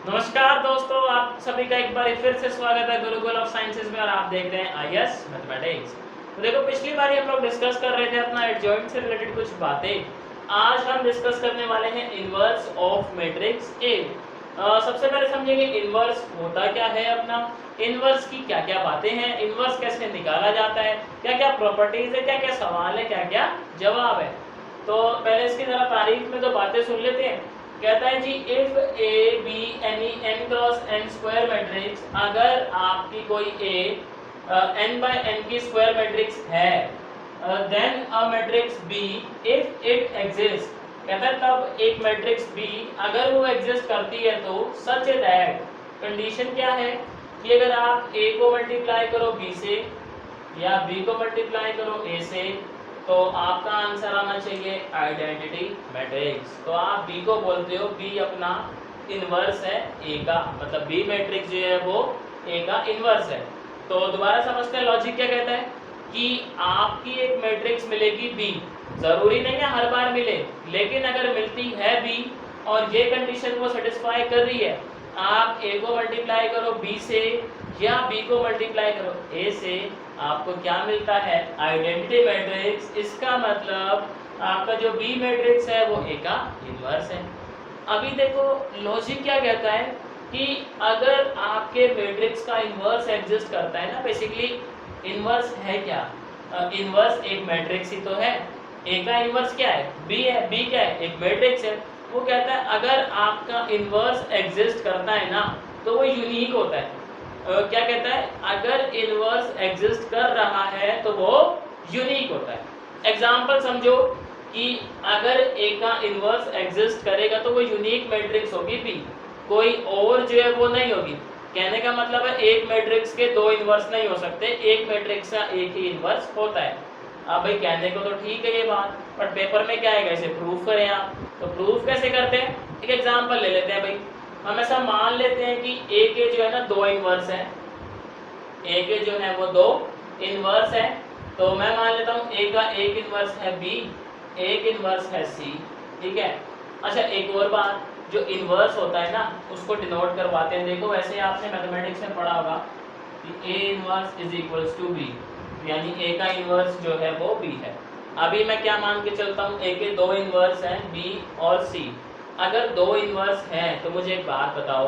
नमस्कार दोस्तों, आप सभी का एक बार फिर से स्वागत है गुरुकुल ऑफ साइंसेज में और आप देख रहे हैं आईएएस मैथमेटिक्स। तो देखो, पिछली बार हम लोग डिस्कस कर रहे थे अपना एडजॉइंट से रिलेटेड कुछ बातें। आज हम डिस्कस करने वाले हैं इनवर्स ऑफ मैट्रिक्स ए। सबसे पहले समझेंगे इनवर्स होता क्या है, अपना इनवर्स की क्या क्या बातें हैं, इनवर्स कैसे निकाला जाता है, क्या क्या प्रॉपर्टीज है, क्या क्या सवाल है, क्या क्या जवाब है। तो पहले इसकी जरा तारीफ में तो बातें सुन लेते हैं। कहता है जी, if A B any n cross n square matrix, अगर आपकी कोई ए n बाय n की स्क्वायर मैट्रिक्स है, then a matrix B if it exist, कहता है तब एक मैट्रिक्स बी अगर वो एग्जिस्ट करती है तो सच दैट, कंडीशन क्या है कि अगर आप a को मल्टीप्लाई करो b से या b को मल्टीप्लाई करो a से, तो आपका आंसर आना चाहिए आइडेंटिटी मैट्रिक्स। तो आप बी को बोलते हो, बी अपना इनवर्स है ए का, मतलब बी मैट्रिक्स जो है वो ए का इनवर्स है। तो दोबारा समझते हैं लॉजिक क्या कहता है कि आपकी एक मैट्रिक्स मिलेगी बी, जरूरी नहीं है हर बार मिले, लेकिन अगर मिलती है बी और ये कंडीशन वो सेटिस्फाई कर रही है, आप ए को मल्टीप्लाई करो बी से या बी को मल्टीप्लाई करो ए से, आपको क्या मिलता है आइडेंटिटी मैट्रिक्स। इसका मतलब आपका जो बी मैट्रिक्स है वो ए का इनवर्स है। अभी देखो लॉजिक क्या कहता है कि अगर आपके मैट्रिक्स का इनवर्स एग्जिस्ट करता है ना, बेसिकली इनवर्स है क्या, इनवर्स एक मैट्रिक्स ही तो है। ए का इनवर्स क्या है, बी है, बी क्या है, एक मैट्रिक्स है। वो कहता है अगर आपका इनवर्स एग्जिस्ट करता है ना तो वो यूनिक होता है। क्या कहता है, अगर इनवर्स एग्जिस्ट कर रहा है तो वो यूनिक होता है। एग्जांपल समझो कि अगर ए का इनवर्स एग्जिस्ट करेगा तो वो यूनिक मैट्रिक्स होगी बी, कोई और जो है वो नहीं होगी। कहने का मतलब है एक मैट्रिक्स के दो इनवर्स नहीं हो सकते, एक मैट्रिक्स का एक ही इनवर्स होता है। अब भाई कहने को तो ठीक है ये बात, बट पेपर में क्या आएगा, इसे प्रूफ करें आप। तो प्रूफ कैसे करते हैं, एक एग्जांपल ले लेते हैं भाई। हम ऐसा मान लेते हैं कि ए के जो है ना दो इनवर्स है, ए के जो है वो दो इनवर्स है। तो मैं मान लेता हूँ ए का एक इनवर्स है बी, एक इनवर्स है सी, ठीक है। अच्छा एक और बात, जो इनवर्स होता है ना उसको डिनोट करवाते हैं। देखो वैसे आपने मैथमेटिक्स में पढ़ा होगा कि A inverse is equals to B, यानी ए का इनवर्स जो है वो बी है। अभी मैं क्या मान के चलता हूँ, ए के दो इनवर्स हैं बी और सी। अगर दो इनवर्स हैं तो मुझे एक बात बताओ,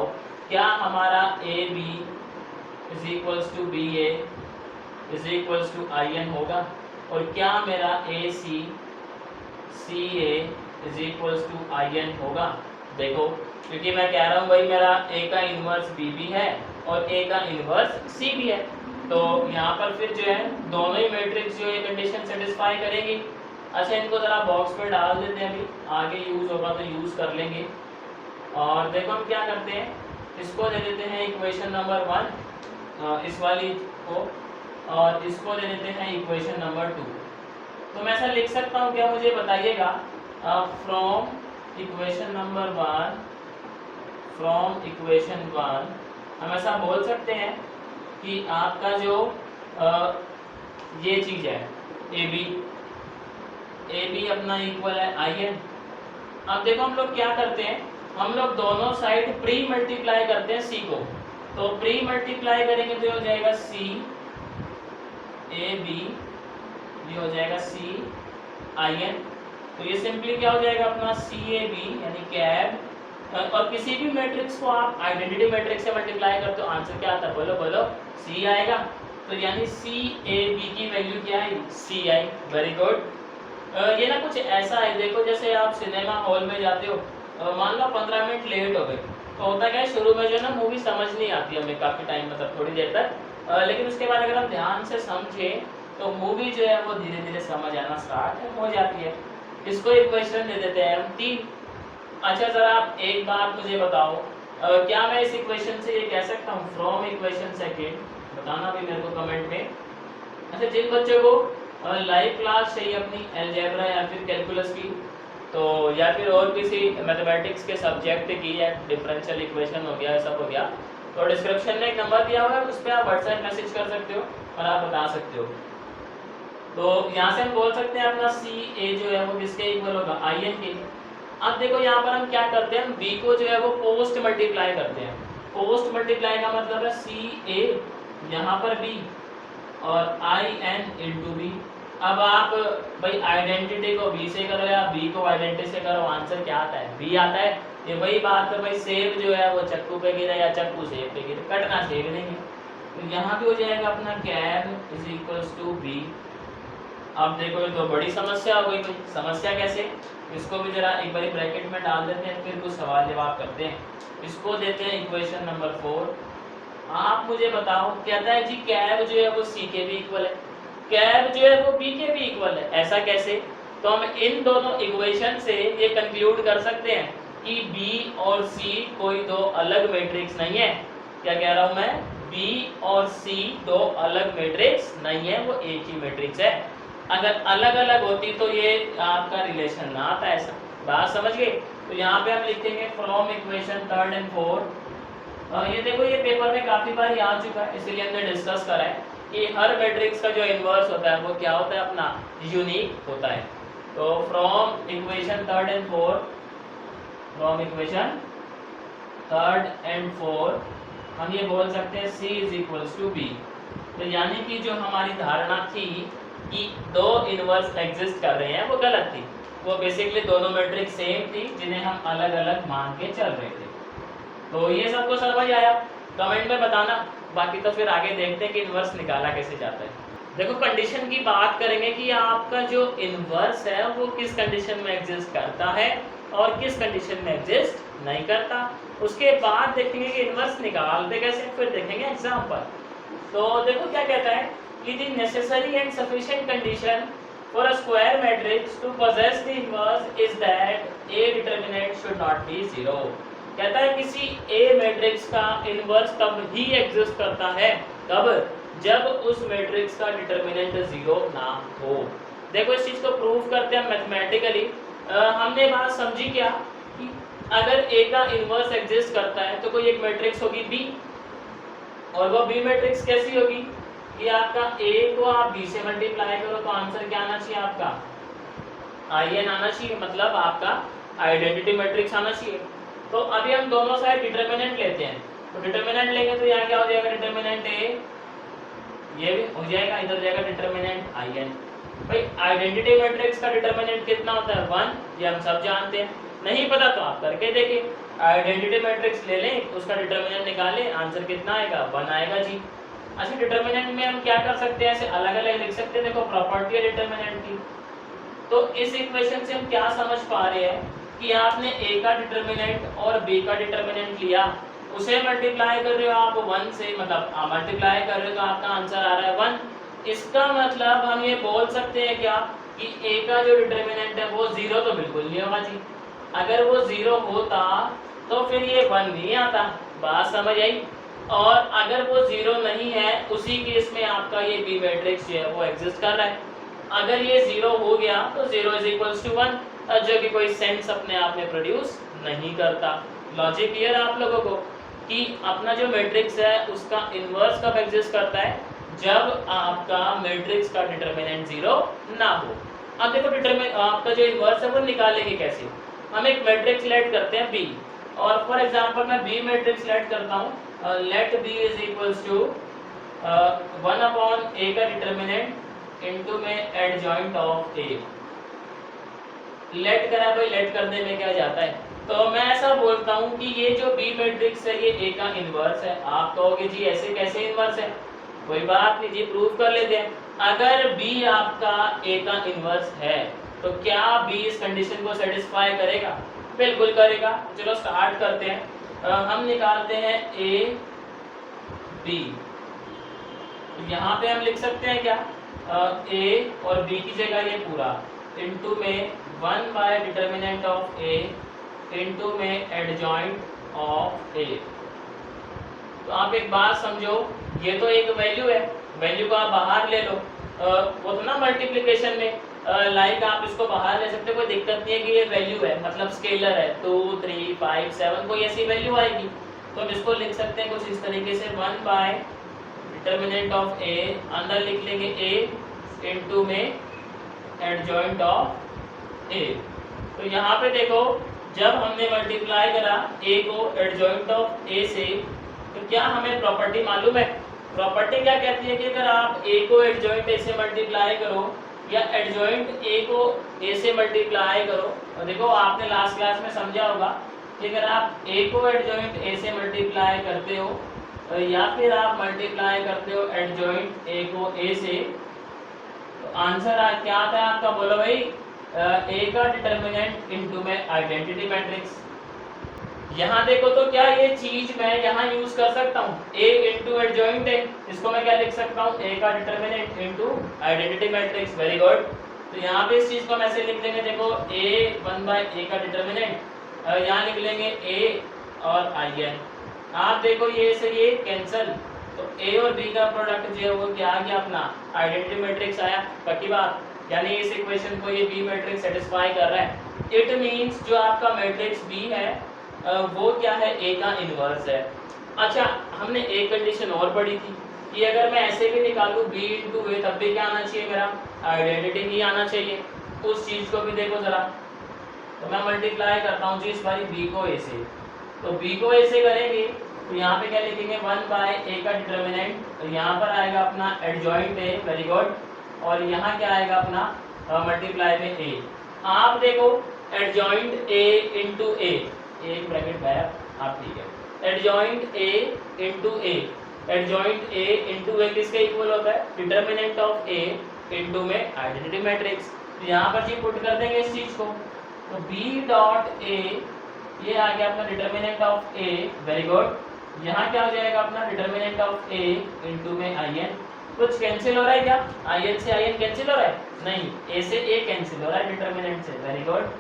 क्या हमारा A B is equals to B A is equals to I n होगा, और क्या मेरा A C C A is equals to I n होगा। देखो क्योंकि मैं कह रहा हूँ भाई मेरा ए का इनवर्स बी भी है और ए का इनवर्स सी भी है, तो यहाँ पर फिर जो है दोनों ही मैट्रिक्स जो ये कंडीशन सेटिस्फाई करेंगी। अच्छा इनको ज़रा बॉक्स में डाल देते हैं, अभी आगे यूज़ होगा तो यूज़ कर लेंगे। और देखो हम क्या करते हैं, इसको दे देते हैं इक्वेशन नंबर 1, इस वाली को, और इसको दे देते हैं इक्वेशन नंबर 2। तो मैं ऐसा लिख सकता हूँ क्या, मुझे बताइएगा। From equation number 1, from equation 1 हम ऐसा बोल सकते हैं कि आपका जो ये चीज़ है ए बी अपना इक्वल है आई एन। अब देखो हम लोग क्या करते हैं, हम लोग दोनों साइड प्री मल्टीप्लाई करते हैं सी को। तो प्री मल्टीप्लाई करेंगे तो हो जाएगा सी ए बी, ये हो जाएगा सी आई एन। तो ये सिंपली क्या हो जाएगा अपना सी ए बी यानी कैब, और किसी भी मैट्रिक्स को आप आइडेंटिटी मैट्रिक्स से मल्टीप्लाई करते हो आंसर क्या आता है, बोलो बोलो सी आएगा। तो यानी सी ए बी की वैल्यू क्या आई, सी आई। Very good. ये ना कुछ ऐसा है, देखो जैसे आप सिनेमा हॉल में जाते हो, मान लो 15 मिनट लेट हो गए, तो होता क्या है शुरू में जो है ना मूवी समझ नहीं आती हमें काफ़ी टाइम, मतलब थोड़ी देर तक, लेकिन उसके बाद अगर हम ध्यान से समझें तो मूवी जो है वो धीरे धीरे समझ आना स्टार्ट हो जाती है। इसको इक्वेशन दे देते हैं हम 3। अच्छा ज़रा आप एक बात मुझे बताओ, क्या मैं इस इक्वेशन से ये कह सकता हूँ फ्रॉम इक्वेशन सेकेंड, बताना भी मेरे को कमेंट में। अच्छा जिन बच्चों को लाइव क्लास चाहिए अपनी अलजेब्रा या फिर कैलकुलस की, तो या फिर और किसी मैथमेटिक्स के सब्जेक्ट की, या डिफरेंशियल इक्वेशन हो गया, सब हो गया, तो डिस्क्रिप्शन में एक नंबर दिया हुआ है, उस पर आप व्हाट्सएप मैसेज कर सकते हो और आप बता सकते हो। तो यहाँ से हम बोल सकते हैं अपना सी ए जो है वो किसके इक्वल होगा, आई एन के। अब देखो यहाँ पर हम क्या करते हैं, हम b को जो है वो पोस्ट मल्टीप्लाई करते हैं। पोस्ट मल्टीप्लाई का मतलब है सी ए, यहाँ पर b और आई एन इंटू बी। अब आप भाई आइडेंटिटी को b से करो या b को आइडेंटिटी से करो, आंसर क्या आता है, b आता है। ये वही बात है भाई, सेब जो है वो चक्कू पे गिरे या चक्कू सेब पे गिरे, कटना सेब नहीं है। तो यहाँ भी हो जाएगा अपना कैब इज इक्वल्स टू बी। अब देखो ये तो बड़ी समस्या हो गई भाई, समस्या कैसे, इसको भी जरा एक बार ब्रैकेट में डाल देते हैं, फिर कुछ सवाल जवाब करते हैं। इसको देते हैं इक्वेशन नंबर 4। आप मुझे बताओ, कहता है जी कैब जो है वो सी के भी इक्वल है, कैब जो है वो बी के भी इक्वल है, ऐसा कैसे। तो हम इन दोनों इक्वेशन से ये कंक्लूड कर सकते हैं कि बी और सी कोई दो अलग मैट्रिक्स नहीं है। क्या कह रहा हूं मैं, बी और सी दो अलग मैट्रिक्स नहीं है, वो एक ही मैट्रिक्स है। अगर अलग अलग होती तो ये आपका रिलेशन ना आता, ऐसा बात समझ गए। तो यहाँ पे हम लिखेंगे फ्रॉम इक्वेशन 3 और 4। ये देखो ये पेपर में काफी बार आ चुका है, इसीलिए हमने डिस्कस करा है कि हर मैट्रिक्स का जो इनवर्स होता है वो क्या होता है, अपना यूनिक होता है। तो फ्रॉम इक्वेशन 3 और 4, फ्रॉम इक्वेशन 3 और 4 हम ये बोल सकते हैं C is equals to B. तो यानी कि जो हमारी धारणा थी कि दो इनवर्स एग्जिस्ट कर रहे हैं वो गलत थी, वो बेसिकली दोनों मैट्रिक्स सेम थी जिन्हें हम अलग अलग मान के चल रहे थे। तो ये सबको समझ आया, कमेंट में बताना, बाकी तो फिर आगे देखते हैं कि इनवर्स निकाला कैसे जाता है। देखो कंडीशन की बात करेंगे कि आपका जो इनवर्स है वो किस कंडीशन में एग्जिस्ट करता है और किस कंडीशन में एग्जिस्ट नहीं करता। उसके बाद देखेंगे कि इनवर्स निकालते कैसे, फिर देखेंगे एग्जांपल। तो देखो क्या कहता है कि the necessary and sufficient condition for a square matrix to possess the inverse is that A determinant should not be 0। कहता है किसी ए मैट्रिक्स का इनवर्स तब ही एग्जिस्ट करता है, कब, जब उस मैट्रिक्स का डिटरमिनेंट 0 ना हो। देखो इस चीज को प्रूव करते हैं मैथमेटिकली। हमने बात समझी क्या कि अगर ए का इनवर्स एग्जिस्ट करता है तो कोई एक मैट्रिक्स होगी बी, और वो बी मैट्रिक्स कैसी होगी कि आपका ए को आप बी से मल्टीप्लाई करो तो आंसर क्या आना चाहिए, आपका आई एन आना चाहिए, मतलब आपका आइडेंटिटी मैट्रिक्स आना चाहिए। तो अभी हम दोनों साइड डिटरमिनेंट लेते हैं, तो डिटरमिनेंट लेंगे तो यहाँ क्या हो जाएगा, डिटरमिनेंट ए, ये भी हो जाएगा, इधर जाएगा डिटरमिनेंट आई एन। भाई आइडेंटिटी मैट्रिक्स का डिटरमिनेंट कितना होता है, 1, ये हम सब जानते हैं। नहीं पता तो आप करके देखिए, आइडेंटिटी मैट्रिक्स ले लें, उसका डिटरमिनेंट निकालें, आंसर कितना आएगा, 1 आएगा जी। अच्छा डिटरमिनेंट में हम क्या कर सकते हैं, ऐसे अलग अलग लिख सकते हैं। देखो प्रॉपर्टी है डिटरमिनेंट की, तो इस इक्वेशन से हम क्या समझ पा रहे हैं कि आपने ए का डिटरमिनेंट और बी का डिटरमिनेंट लिया, उसे मल्टीप्लाई कर रहे हो आप 1 से, मतलब मल्टीप्लाई कर रहे हो तो आपका आंसर आ रहा है 1। इसका मतलब हम ये बोल सकते हैं क्या कि ए का जो डिटरमिनेंट है वो 0 तो बिल्कुल नहीं होगा जी। अगर वो 0 होता तो फिर ये 1 नहीं आता, बात समझ आई। और अगर वो 0 नहीं है, उसी केस में आपका ये बी मैट्रिक्स जो है वो एग्जिस्ट कर रहा है। अगर ये 0 हो गया तो 0 इज इक्वल्स टू 1, जो कि कोई सेंस अपने आप में प्रोड्यूस नहीं करता। लॉजिक क्लियर आप लोगों को कि अपना जो मैट्रिक्स है उसका इनवर्स कब एग्जिस्ट करता है, जब आपका मैट्रिक्स का डिटरमिनेंट 0 ना हो। अब देखो आपका जो इनवर्स है वो निकालेंगे कैसे, हम एक मैट्रिक्स लेट करते हैं बी, और फॉर एग्जांपल मैं बी मैट्रिक्स लेट करता हूँ, let B is equals to 1 upon A का डिटरमिनेंट इनटू में एडजॉइंट ऑफ ए। लेट करा भाई, लेट करने में क्या जाता है, तो मैं ऐसा बोलता हूँ कि ये जो बी मैट्रिक्स है ये ए का इनवर्स है। आप कहोगे जी ऐसे कैसे इनवर्स है, कोई बात नहीं जी, प्रूव कर लेते हैं। अगर बी आपका ए का इनवर्स है तो क्या बी इस कंडीशन को सेटिस्फाई करेगा, बिल्कुल करेगा। चलो स्टार्ट करते हैं। हम निकालते हैं ए बी, यहाँ पे हम लिख सकते हैं क्या, ए और बी की जगह ये पूरा इनटू में 1 by determinant of A into में एडजॉइंट ऑफ ए। तो आप एक बात समझो, ये तो एक वैल्यू है, वैल्यू को आप बाहर ले लो, वो तो ना मल्टीप्लिकेशन में लाइक आप इसको बाहर ले सकते हो, कोई दिक्कत नहीं है कि ये वैल्यू है, मतलब स्केलर है, 2 3 5 7 कोई ऐसी वैल्यू आएगी तो हम इसको लिख सकते हैं कुछ इस तरीके से, 1 बाय डिटरमिनेंट ऑफ ए, अंदर लिख लेंगे ए इनटू में एडजॉइंट ऑफ ए। तो यहाँ पे देखो जब हमने मल्टीप्लाई करा ए को एडजॉइंट ऑफ ए से, तो क्या हमें प्रॉपर्टी मालूम है? प्रॉपर्टी क्या कहती है कि अगर आप ए को एडजॉइंट ए से मल्टीप्लाई करो या एडजॉइंट ए को ए से मल्टीप्लाई करो, और देखो आपने लास्ट क्लास में समझा होगा कि अगर आप ए को एडजॉइंट ए से मल्टीप्लाई करते हो या फिर आप मल्टीप्लाई करते हो एडजॉइंट ए को ए से, तो आंसर क्या आता है आपका? बोलो भाई, ए का डिटर्मिनेंट इनटू में आइडेंटिटी मैट्रिक्स। यहाँ देखो तो क्या ये चीज मैं यहाँ यूज कर सकता हूँ, ए इंटू एडजॉइंट ए, इसको मैं क्या लिख सकता हूँ? ए का determinant into identity matrix. Very good. तो यहाँ पे इस चीज को हम ऐसे लिख देंगे, देखो ए 1/a का डिटर्मिनेंट, यहाँ लिख लेंगे ए और आई एन। आप देखो ये से ये कैंसल, तो ए और बी का प्रोडक्ट जो है वो क्या आ गया? अपना आइडेंटिटी मैट्रिक्स आया। पक्की बात, यानी इस इक्वेशन को ये बी मैट्रिक्स सेटिस्फाई कर रहा है। इट मींस जो आपका मैट्रिक्स बी है वो क्या है? ए का इनवर्स है। अच्छा, हमने एक कंडीशन और पढ़ी थी कि अगर मैं ऐसे भी निकालूं बी इंटू ए, तब भी क्या आना चाहिए? मेरा आइडेंटिटी ही आना चाहिए। उस चीज को भी देखो जरा। तो मैं मल्टीप्लाई करता हूँ जी इस बारी बी को ए से, तो बी को ए से करेंगे तो यहाँ पे क्या लिखेंगे? 1/a का डिटर्मिनेंट, तो यहाँ पर आएगा अपना एडजॉइंट ए। Very good. और यहाँ क्या आएगा? अपना मल्टीप्लाई में ए। आप देखो एडजॉइंट ए इंटू ए, एक ब्रैकेट गायब, आप ठीक है। Adjoint A into A, adjoint A into A किसके इक्वल होता है? डिटर्मिनेंट ऑफ ए इंटू में आइडेंटिटी मैट्रिक्स। तो यहाँ पर जी पुट कर देंगे इस चीज को, तो बी डॉट ए, ये आ गया अपना determinant of A. Very good. यहाँ क्या हो जाएगा? अपना डिटर्मिनेंट ऑफ ए इंटू में आई एन। कुछ कैंसिल हो रहा है क्या? आई एन से आई एन कैंसिल हो रहा है? नहीं, ए से ए कैंसिल हो रहा है डिटर्मिनेंट से। Very good.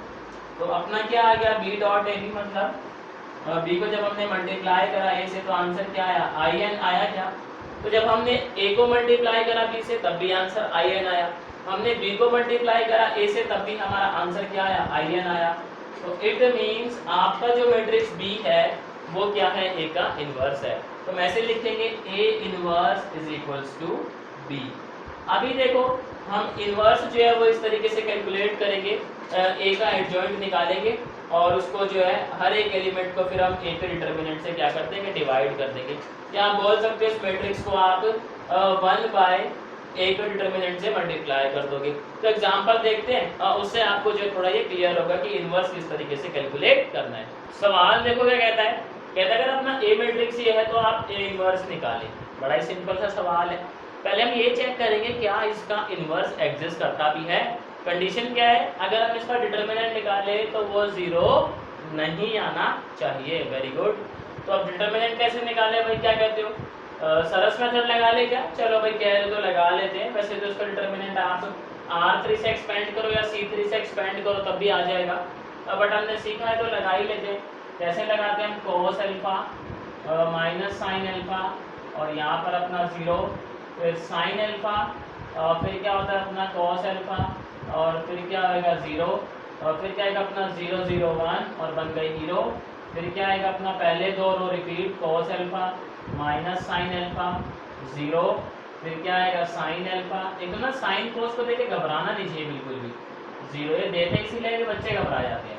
तो अपना क्या आ गया? बी डॉट ए बी, मतलब बी को जब हमने मल्टीप्लाई करा ए से तो आंसर क्या आया? आई एन आया क्या? तो जब हमने ए को मल्टीप्लाई करा बी से तब भी आंसर आई एन आया, हमने बी को मल्टीप्लाई करा ए से तब भी हमारा आंसर क्या आया? आई एन आया। तो इट मीन्स आपका जो मैट्रिक्स बी है वो क्या है? ए का इनवर्स है। तो हम ऐसे लिखेंगे A inverse is equals to B. अभी देखो हम इनवर्स जो है वो इस तरीके से कैलकुलेट करेंगे, ए का एडजॉइंट निकालेंगे और उसको जो है हर एक एलिमेंट को फिर हम ए के डिटर्मिनेंट से क्या कर देंगे? डिवाइड कर देंगे। या आप बोल सकते हो इस मैट्रिक्स को आप 1/a के डिटर्मिनेंट से मल्टीप्लाई कर दोगे। तो एग्जांपल देखते हैं, उससे आपको जो थोड़ा ये क्लियर होगा कि इनवर्स किस तरीके से कैलकुलेट करना है। सवाल देखो क्या कहता है? कहता है अगर अपना ए मैट्रिक्स ये है तो आप ए इनवर्स निकालें। बड़ा ही सिंपल सा सवाल है। पहले हम ये चेक करेंगे क्या इसका इनवर्स एग्जिस्ट करता भी है। कंडीशन क्या है? अगर हम इसका डिटर्मिनेंट निकाले तो वो 0 नहीं आना चाहिए। Very good. तो अब डिटर्मिनेंट कैसे निकाले भाई? क्या कहते हो? सरस मेथड लगा ले क्या? चलो भाई कह रहे तो लगा लेते हैं। वैसे तो इसका डिटर्मिनेंट आप R3 से एक्सपेंड करो या C3 से एक्सपेंड करो तब भी आ जाएगा, बट हमने सीखा है तो लगा ही लेते हैं। कैसे लगाते हैं हम? cos alpha minus sine alpha और यहाँ पर अपना 0, फिर साइन अल्फा और फिर क्या होता है अपना cos अल्फा और फिर क्या आएगा 0 और फिर क्या आएगा अपना 0 0 1 और बन गई 0। फिर क्या आएगा अपना पहले दो row repeat cos alpha minus sine alpha 0, फिर क्या आएगा साइन अल्फा। एक तो ना साइन कोस को देखे घबराना नहीं चाहिए बिल्कुल भी, 0 ये देते इसीलिए कि बच्चे घबरा जाते हैं।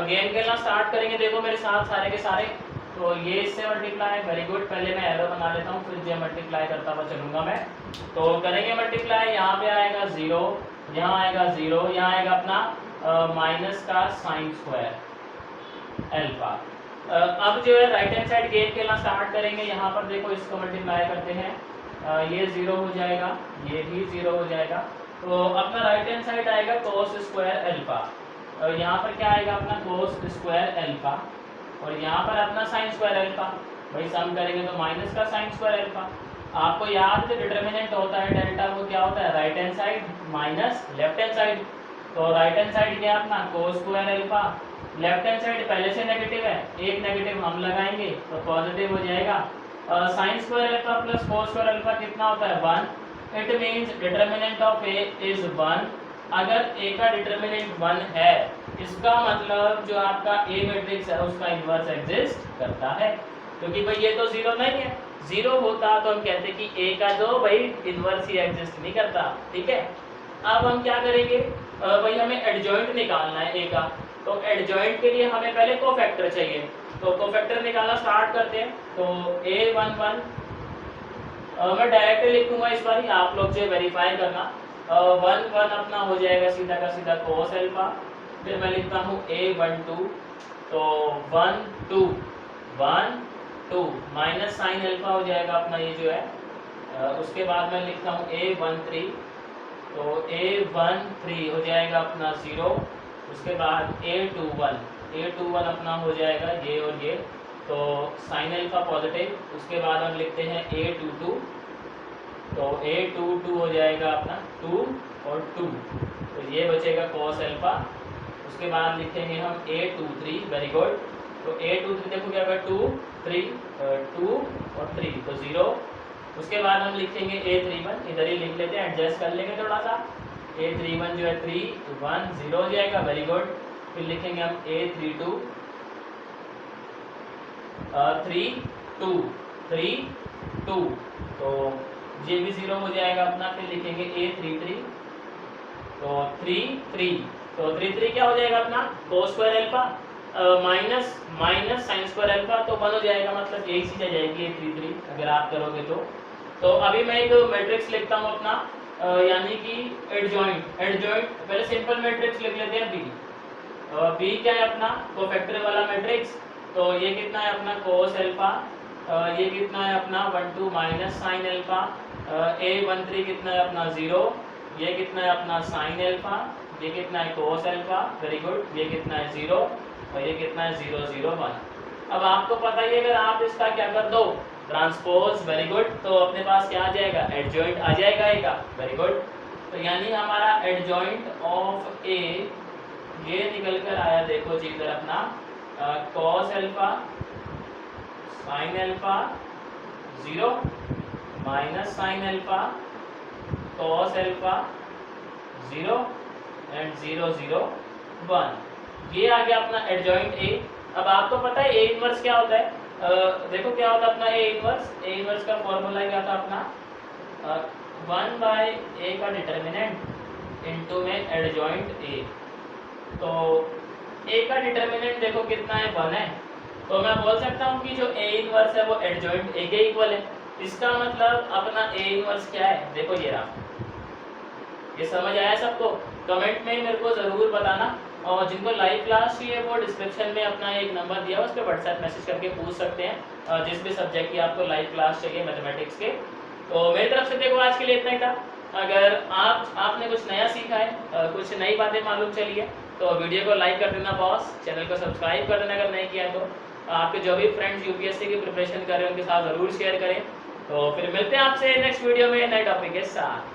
गेम खेलना स्टार्ट करेंगे, देखो मेरे साथ सारे के सारे। तो ये इससे मल्टीप्लाई, वेरी गुड। पहले मैं एरो बना लेता हूँ, फिर ये मल्टीप्लाई करता हुआ चलूंगा मैं। तो करेंगे मल्टीप्लाई, यहाँ पे आएगा 0, यहाँ आएगा 0, यहाँ आएगा अपना माइनस का साइन स्क्वायर अल्फा। अब जो है राइट हैंड साइड गेम खेलना स्टार्ट करेंगे। यहाँ पर देखो इसको मल्टीप्लाई करते हैं, ये 0 हो जाएगा, ये भी 0 हो जाएगा। तो अपना राइट हैंड साइड आएगा cos स्क्वायर अल्फा, और यहाँ पर क्या आएगा अपना cos स्क्वायर अल्फा और यहाँ पर अपना साइन स्क्वायर अल्फा। भाई सम करेंगे तो माइनस का साइन स्क्वायर अल्फा। आपको याद है डिटर्मिनेंट होता है डेल्टा, वो क्या होता है? Right hand side minus left hand side. तो राइट हैंड साइड क्या अपना cos square alpha, left hand side पहले से नेगेटिव है, एक नेगेटिव हम लगाएंगे तो पॉजिटिव हो जाएगा। Sine square alpha plus cos square alpha कितना होता है? 1। It means determinant of A is 1। अगर ए का डिटर्मिनेंट 1 है, इसका मतलब जो आपका ए मैट्रिक्स है उसका इनवर्स एग्जिस्ट करता है, क्योंकि भाई ये तो 0 नहीं है। 0 होता तो हम कहते कि ए का जो भाई इनवर्स ही एग्जिस्ट नहीं करता। ठीक है, अब हम क्या करेंगे? भाई हमें एडजॉइंट निकालना है ए का। तो एडजॉइंट के लिए हमें पहले कोफैक्टर चाहिए, तो कोफैक्टर निकालना स्टार्ट करते हैं। तो A11 मैं डायरेक्ट लिखूंगा इस बार, आप लोग जो वेरीफाई करना। 1 अपना हो जाएगा सीधा का सीधा cos अल्फा, फिर मैं लिखता हूँ A12, तो 1 2 1 2 माइनस साइन अल्फा हो जाएगा अपना ये जो है। उसके बाद मैं लिखता हूँ A13, तो A13 हो जाएगा अपना 0। उसके बाद A21 अपना हो जाएगा ये और ये, तो साइन अल्फा पॉजिटिव। उसके बाद हम लिखते हैं A22, तो A22 हो जाएगा अपना 2 और 2, तो ये बचेगा cos अल्फा। उसके बाद लिखेंगे हम A23, वेरी गुड। तो A23 देखो क्या होगा 2 3 2 और 3, तो 0। उसके बाद हम लिखेंगे A31, इधर ही लिख लेते हैं, एडजस्ट कर लेंगे थोड़ा सा। A31 जो है 3 1 0 हो जाएगा, वेरी गुड। फिर लिखेंगे हम A32 3 2 3 2, तो ये भी 0 हो जाएगा अपना। फिर लिखेंगे A33, तो 3 3, तो 3 3 क्या हो जाएगा अपना cos square alpha minus minus sine square alpha, तो 1 हो जाएगा, मतलब यही चीज आ जाएगी A33 अगर आप करोगे तो अभी मैं एक मैट्रिक्स लिखता हूँ अपना, यानी कि एडजॉइंट पहले सिंपल मैट्रिक्स लिख लेते हैं बी क्या है अपना कोफैक्टर वाला मैट्रिक्स, तो ये कितना है अपना cos अल्फा, ये कितना है अपना 1 2 माइनस साइन अल्फा, A13 कितना है अपना 0, ये कितना है अपना साइन अल्फा, ये कितना है cos अल्फा, वेरी गुड, ये कितना है 0 और ये कितना है 0 0 1। अब आपको पता ही है अगर आप इसका क्या कर दो ट्रांसपोज, वेरी गुड, तो अपने पास क्या आ जाएगा एडजॉइंट आ जाएगा ए का, वेरी गुड। तो यानी हमारा एडजॉइंट ऑफ ए ये निकल कर आया, देखो जी इधर अपना cos alpha sign alpha 0 minus sine alpha cos alpha 0 and 0 0 1, ये आ गया अपना एडजॉइंट ए। अब आपको पता है ए इनवर्स क्या होता है, देखो क्या होता है अपना ए इनवर्स का फॉर्मूला क्या था अपना 1/a का डिटर्मिनेंट इनटू में एडजॉइंट ए। तो ए का डिटर्मिनेंट देखो कितना है 1 है, तो मैं बोल सकता हूँ कि जो ए इनवर्स है वो एडजॉइंट ए के इक्वल है। इसका मतलब अपना ए इनवर्स क्या है, देखो ये रहा। ये समझ आया सबको? कमेंट में मेरे को ज़रूर बताना, और जिनको लाइव क्लास चाहिए वो डिस्क्रिप्शन में अपना एक नंबर दिया है, उस पर व्हाट्सएप मैसेज करके पूछ सकते हैं जिस भी सब्जेक्ट की आपको लाइव क्लास चाहिए मैथमेटिक्स के। तो मेरी तरफ से देखो आज के लिए इतना ही था। अगर आपने कुछ नया सीखा है, कुछ नई बातें मालूम चली है, तो वीडियो को लाइक कर देना बॉस, चैनल को सब्सक्राइब कर देना अगर नहीं किया तो। आपके जो भी फ्रेंड्स यूपीएससी की प्रिपरेशन कर रहे हैं उनके साथ ज़रूर शेयर करें। तो फिर मिलते हैं आपसे नेक्स्ट वीडियो में नए टॉपिक के साथ।